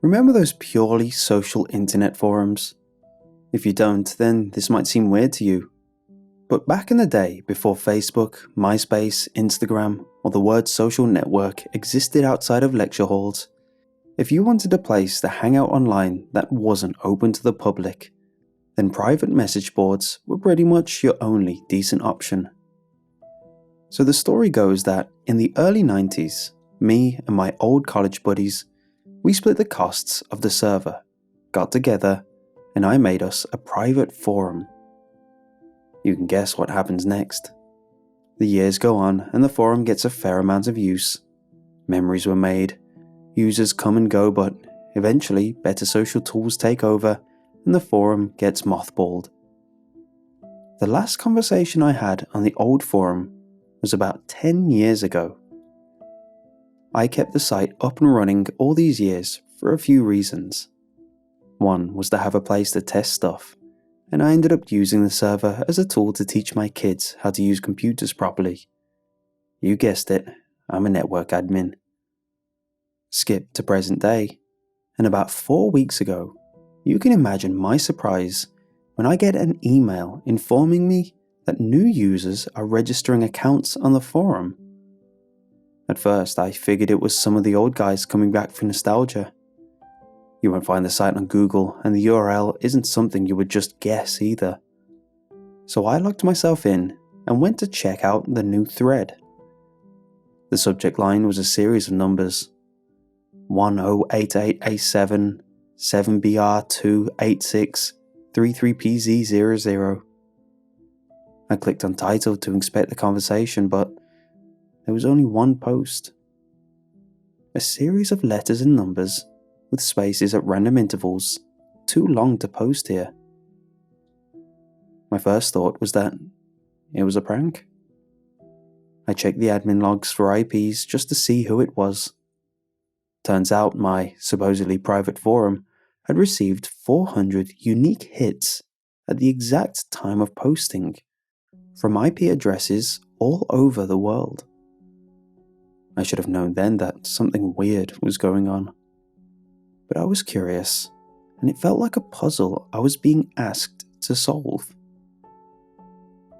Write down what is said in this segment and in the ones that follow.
Remember those purely social internet forums? If you don't, then this might seem weird to you. But back in the day, before Facebook, MySpace, Instagram, or the word social network existed outside of lecture halls, if you wanted a place to hang out online that wasn't open to the public, then private message boards were pretty much your only decent option. So the story goes that in the early 90s, me and my old college buddies, we split the costs of the server, got together, and I made us a private forum. You can guess what happens next. The years go on and the forum gets a fair amount of use. Memories were made, users come and go, but eventually better social tools take over and the forum gets mothballed. The last conversation I had on the old forum was about 10 years ago. I kept the site up and running all these years for a few reasons. One was to have a place to test stuff, and I ended up using the server as a tool to teach my kids how to use computers properly. You guessed it, I'm a network admin. Skip to present day, and about 4 weeks ago, you can imagine my surprise when I get an email informing me that new users are registering accounts on the forum. At first, I figured it was some of the old guys coming back for nostalgia. You won't find the site on Google, and the URL isn't something you would just guess either. So I logged myself in and went to check out the new thread. The subject line was a series of numbers: 1088A7, 7BR286, 33PZ00. I clicked on title to inspect the conversation, but there was only one post. A series of letters and numbers with spaces at random intervals, too long to post here. My first thought was that it was a prank. I checked the admin logs for IPs just to see who it was. Turns out my supposedly private forum had received 400 unique hits at the exact time of posting from IP addresses all over the world. I should have known then that something weird was going on. But I was curious, and it felt like a puzzle I was being asked to solve.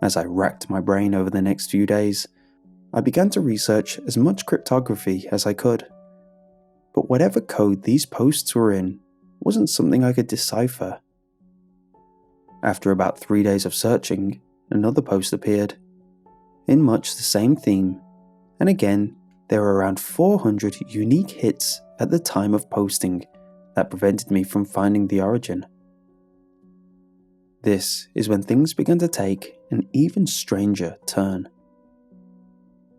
As I racked my brain over the next few days, I began to research as much cryptography as I could. But whatever code these posts were in wasn't something I could decipher. After about 3 days of searching, another post appeared, in much the same theme, and again there were around 400 unique hits at the time of posting that prevented me from finding the origin. This is when things began to take an even stranger turn.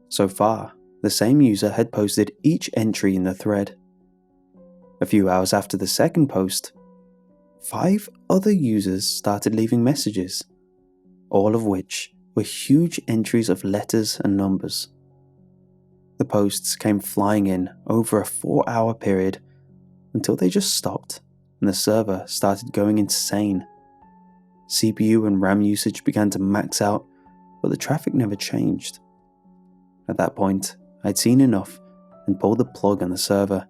So far, the same user had posted each entry in the thread. A few hours after the second post, 5 other users started leaving messages, all of which were huge entries of letters and numbers. The posts came flying in over a 4-hour period until they just stopped and the server started going insane. CPU and RAM usage began to max out, but the traffic never changed. At that point, I'd seen enough and pulled the plug on the server,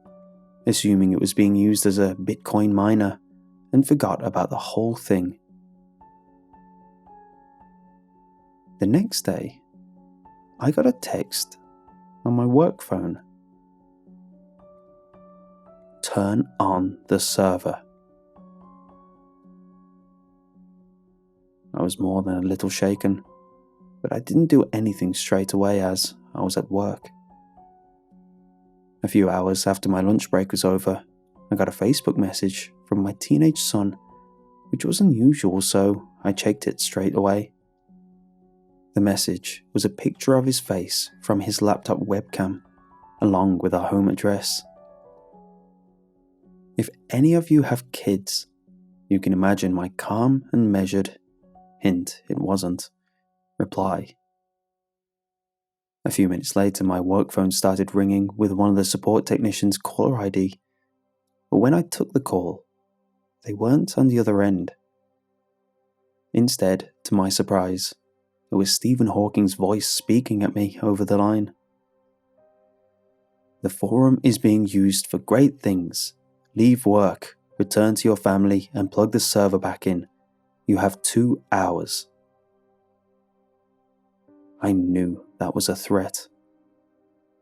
assuming it was being used as a Bitcoin miner, and forgot about the whole thing. The next day, I got a text on my work phone. Turn on the server. I was more than a little shaken, but I didn't do anything straight away as I was at work. A few hours after my lunch break was over, I got a Facebook message from my teenage son, which was unusual, so I checked it straight away. The message was a picture of his face from his laptop webcam, along with our home address. If any of you have kids, you can imagine my calm and measured, hint it wasn't, reply. A few minutes later, my work phone started ringing with one of the support technicians' caller ID, but when I took the call, they weren't on the other end. Instead, to my surprise, it was Stephen Hawking's voice speaking at me over the line. The forum is being used for great things, leave work, return to your family, and plug the server back in. You have 2 hours. I knew that was a threat.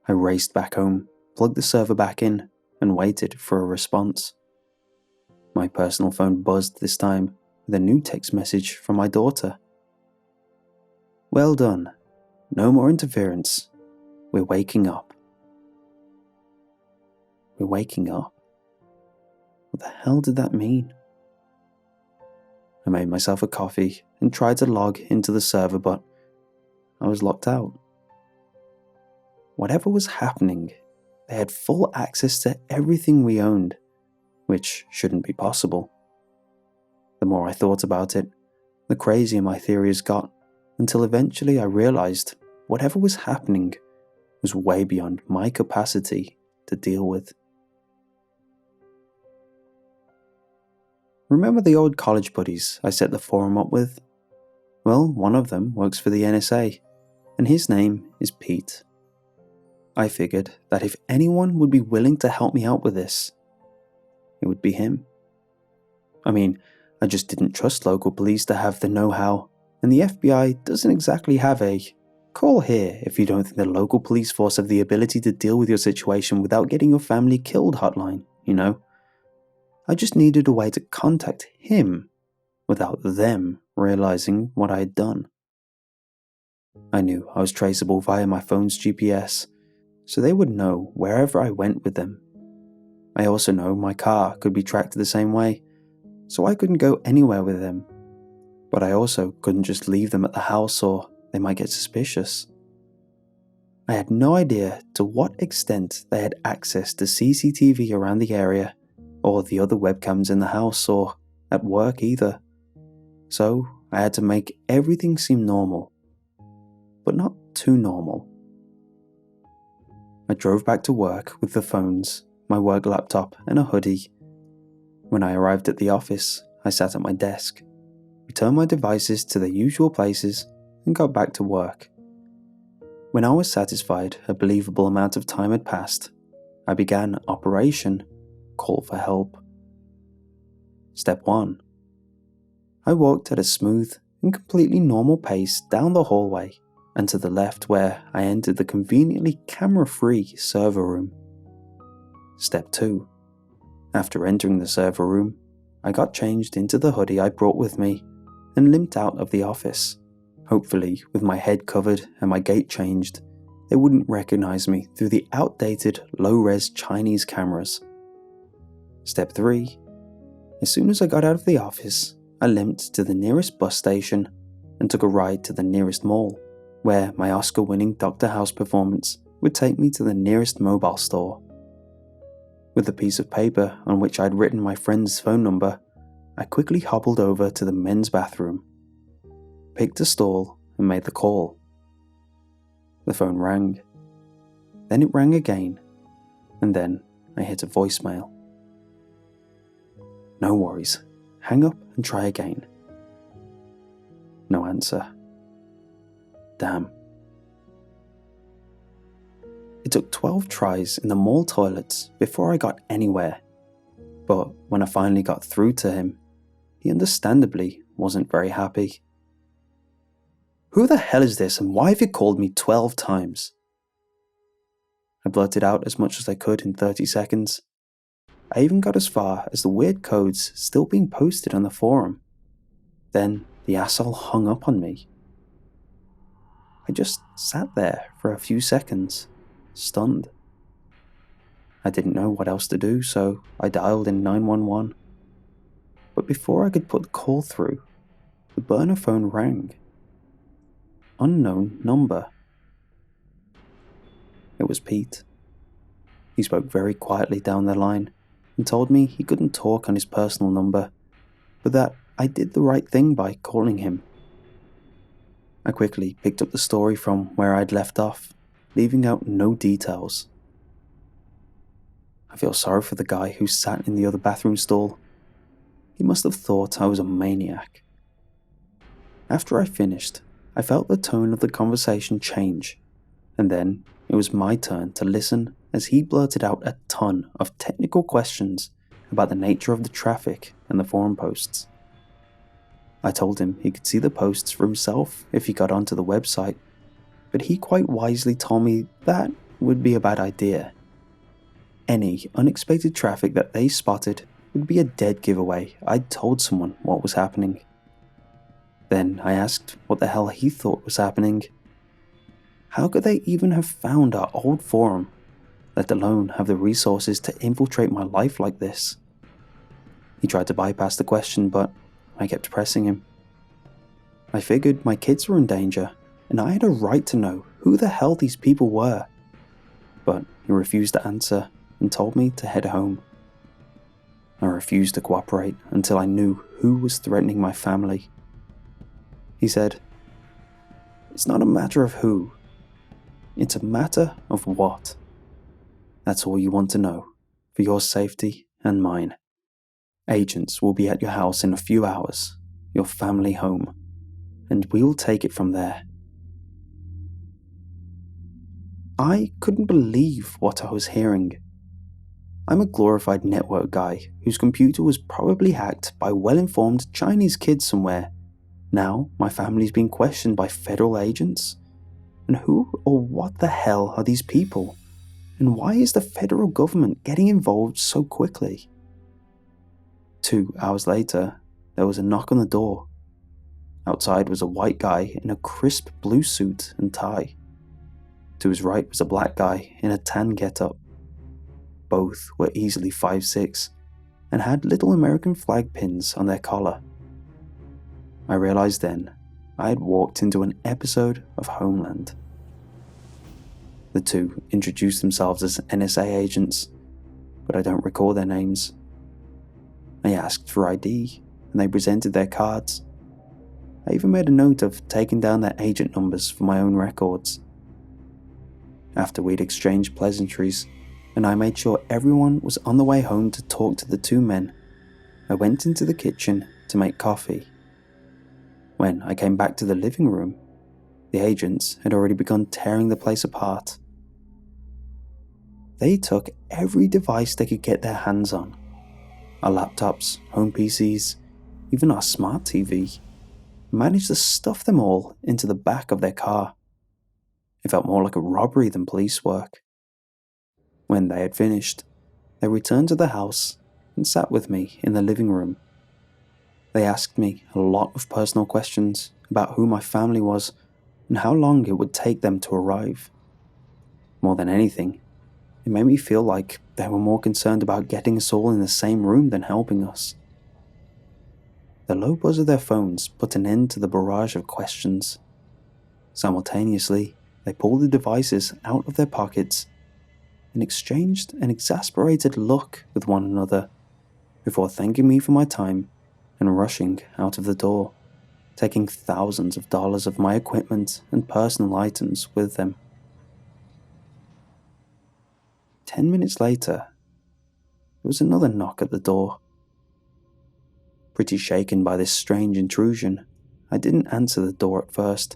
I raced back home, plugged the server back in, and waited for a response. My personal phone buzzed this time with a new text message from my daughter. "Well done. No more interference. We're waking up." We're waking up? What the hell did that mean? I made myself a coffee and tried to log into the server, but I was locked out. Whatever was happening, they had full access to everything we owned, which shouldn't be possible. The more I thought about it, the crazier my theories got, until eventually I realized whatever was happening was way beyond my capacity to deal with. Remember the old college buddies I set the forum up with? Well, one of them works for the NSA, and his name is Pete. I figured that if anyone would be willing to help me out with this, it would be him. I mean, I just didn't trust local police to have the know-how, and the FBI doesn't exactly have a "call here if you don't think the local police force have the ability to deal with your situation without getting your family killed" hotline, you know? I just needed a way to contact him without them realizing what I had done. I knew I was traceable via my phone's GPS, so they would know wherever I went with them. I also know my car could be tracked the same way, so I couldn't go anywhere with them. But I also couldn't just leave them at the house or they might get suspicious. I had no idea to what extent they had access to CCTV around the area, or the other webcams in the house or at work either. So I had to make everything seem normal, but not too normal. I drove back to work with the phones, my work laptop, and a hoodie. When I arrived at the office, I sat at my desk, returned my devices to their usual places, and got back to work. When I was satisfied a believable amount of time had passed, I began Operation Call for Help. Step 1. I walked at a smooth and completely normal pace down the hallway and to the left, where I entered the conveniently camera-free server room. Step 2. After entering the server room, I got changed into the hoodie I brought with me and limped out of the office. Hopefully, with my head covered and my gait changed, they wouldn't recognize me through the outdated low-res Chinese cameras. Step 3. As soon as I got out of the office, I limped to the nearest bus station and took a ride to the nearest mall, where my Oscar-winning Dr. House performance would take me to the nearest mobile store. With a piece of paper on which I'd written my friend's phone number, I quickly hobbled over to the men's bathroom, picked a stall, and made the call. The phone rang. Then it rang again, and then I hit a voicemail. No worries. Hang up and try again. No answer. Damn. It took 12 tries in the mall toilets before I got anywhere. But when I finally got through to him, he understandably wasn't very happy. "Who the hell is this and why have you called me 12 times? I blurted out as much as I could in 30 seconds. I even got as far as the weird codes still being posted on the forum. Then the asshole hung up on me. I just sat there for a few seconds, stunned. I didn't know what else to do, so I dialed in 911. But before I could put the call through, the burner phone rang. Unknown number. It was Pete. He spoke very quietly down the line and told me he couldn't talk on his personal number, but that I did the right thing by calling him. I quickly picked up the story from where I'd left off, leaving out no details. I feel sorry for the guy who sat in the other bathroom stall. He must have thought I was a maniac. After I finished, I felt the tone of the conversation change, and then it was my turn to listen as he blurted out a ton of technical questions about the nature of the traffic and the forum posts. I told him he could see the posts for himself if he got onto the website, but he quite wisely told me that would be a bad idea. Any unexpected traffic that they spotted would be a dead giveaway I'd told someone what was happening. Then I asked what the hell he thought was happening. How could they even have found our old forum, let alone have the resources to infiltrate my life like this? He tried to bypass the question, but I kept pressing him. I figured my kids were in danger, and I had a right to know who the hell these people were. But he refused to answer and told me to head home. I refused to cooperate until I knew who was threatening my family. He said, "It's not a matter of who. It's a matter of what. That's all you want to know, for your safety and mine. Agents will be at your house in a few hours, your family home, and we will take it from there." I couldn't believe what I was hearing. I'm a glorified network guy whose computer was probably hacked by well-informed Chinese kids somewhere. Now my family's being questioned by federal agents? And who or what the hell are these people? And why is the federal government getting involved so quickly? 2 hours later, there was a knock on the door. Outside was a white guy in a crisp blue suit and tie. To his right was a black guy in a tan getup. Both were easily 5'6" and had little American flag pins on their collar. I realized then I had walked into an episode of Homeland. The two introduced themselves as NSA agents, but I don't recall their names. I asked for ID, and they presented their cards. I even made a note of taking down their agent numbers for my own records. After we'd exchanged pleasantries, and I made sure everyone was on the way home to talk to the two men, I went into the kitchen to make coffee. When I came back to the living room, the agents had already begun tearing the place apart. They took every device they could get their hands on. Our laptops, home PCs, even our smart TV, managed to stuff them all into the back of their car. It felt more like a robbery than police work. When they had finished, they returned to the house and sat with me in the living room. They asked me a lot of personal questions about who my family was and how long it would take them to arrive. More than anything, it made me feel like they were more concerned about getting us all in the same room than helping us. The low buzz of their phones put an end to the barrage of questions. Simultaneously, they pulled the devices out of their pockets and exchanged an exasperated look with one another before thanking me for my time and rushing out of the door, taking thousands of dollars of my equipment and personal items with them. 10 minutes later, there was another knock at the door. Pretty shaken by this strange intrusion, I didn't answer the door at first,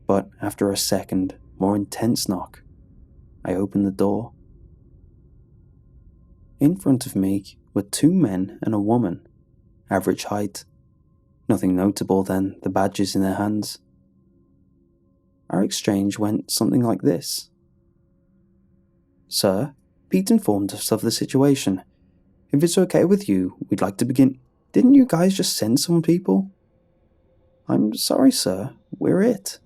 but after a second, more intense knock, I opened the door. In front of me were two men and a woman, average height, nothing notable than the badges in their hands. Our exchange went something like this. "Sir, Pete informed us of the situation. If it's okay with you, we'd like to begin. Didn't you guys just send some people?" "I'm sorry, sir, we're it."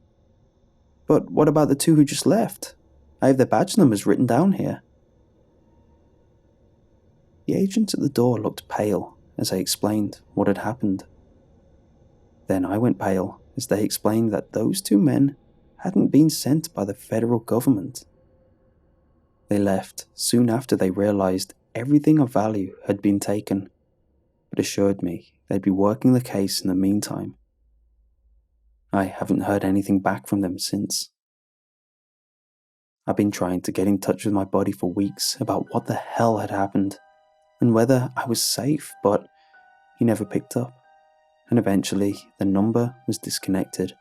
"But what about the two who just left? I have their badge numbers written down here." The agent at the door looked pale as I explained what had happened. Then I went pale as they explained that those two men hadn't been sent by the federal government. They left soon after they realized everything of value had been taken, but assured me they'd be working the case in the meantime. I haven't heard anything back from them since. I've been trying to get in touch with my buddy for weeks about what the hell had happened and whether I was safe, but he never picked up, and eventually the number was disconnected.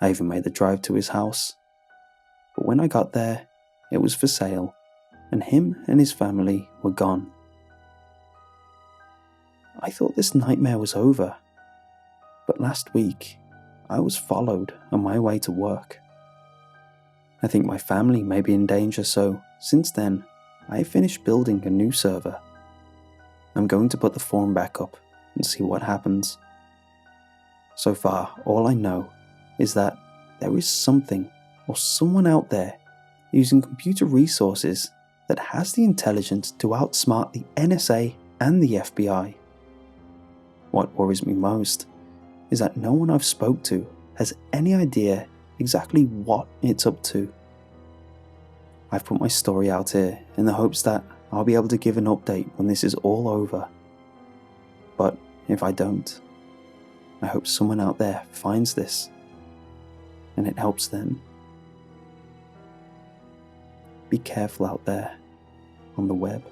I even made the drive to his house, but when I got there, it was for sale, and him and his family were gone. I thought this nightmare was over. But last week, I was followed on my way to work. I think my family may be in danger, so since then, I finished building a new server. I'm going to put the forum back up and see what happens. So far, all I know is that there is something or someone out there using computer resources that has the intelligence to outsmart the NSA and the FBI. What worries me most is that no one I've spoke to has any idea exactly what it's up to. I've put my story out here in the hopes that I'll be able to give an update when this is all over. But if I don't, I hope someone out there finds this and it helps them. Be careful out there on the web.